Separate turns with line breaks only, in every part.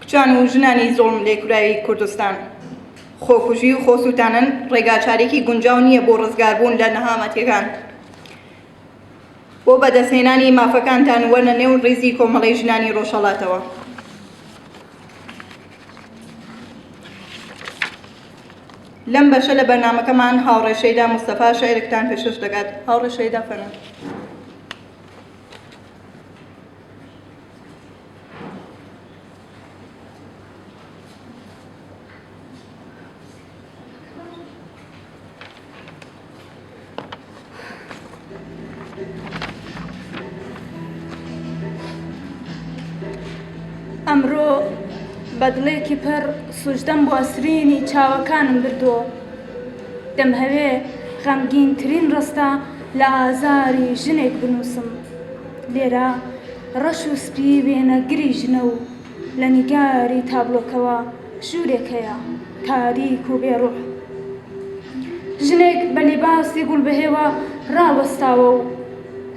کوچان و ژنانی زۆڵم لێکراوی کوردستان خۆکوژی و خۆسووتانن ڕێگاچارێکی گونجاو نییە بۆ ڕزگاربوون لە نەهامەتیەکان. بۆ بەدەستهێنانی مافەکانتان وەرنە نێو ڕێزی کۆمەڵەی ژنانی ڕۆژهەڵاتەوە. لەم بەشە لە بەرنامەکەمان هاوڕێشەیدا مستەفا شێعرێکتان پێشکەش دەکات. هاوڕێشەیدا فەرموو.
ئەمڕۆ بەدڵێکی پەر سوژدەم بۆ ئەسرینی چاوەکانم بردووە. دەمهەوێ غەمگینترین ڕستە لە ئازاری ژنێک بنووسم. لێرە ڕەش و سپی وێنەگری ژنە و لە نیگاری تابلۆکەوە ژوورێک هەیە تاریک و بێڕوح. ژنێک بە لیباسی گوڵبەهێوە ڕاوەستاوە و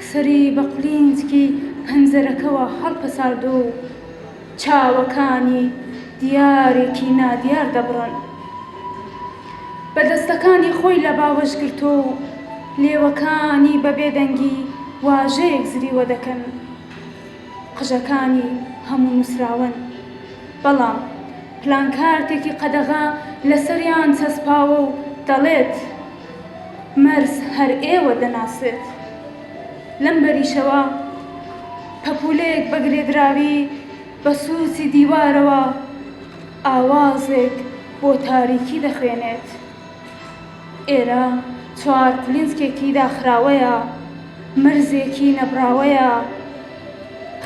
سەری بە قولینجکی پەنجەرەکەوە هەڵپەساردووە و چاوەکانی دیارێکی نادیار دەبڕن. بەدەستەکانی خۆی لە باوەش گرتۆ و لێوەکانی بە بێدەنگی واژەیەک زریوە دەکەن. قژەکانی هەموو نووسراون، بەڵام پلانکارتێکی قەدەغا لەسەریان چەسپاوە و دەڵێت مەرز هەر ئێوە دەناسێت. لەم بەریشەوە پەپولەیەک بەگرێدراوی بە سووسی دیوارەوە ئاوازێک بۆ تاریکی دەخوێنێت. ئێرە چوار کولینسکێکی داخراوەیە، مرزێکی نەبراوەیە،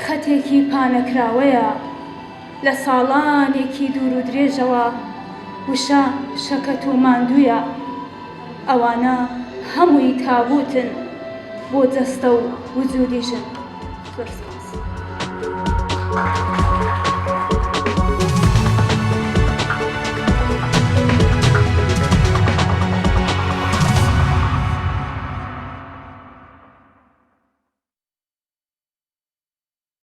خەتێکی پانەکراوەیە. لە ساڵانێکی دوور و درێژەوە وشە شەکەت و ماندوویە. ئەوانە هەمووی تابوتن بۆ جەستە و وجودی ژن. زۆر سپاس.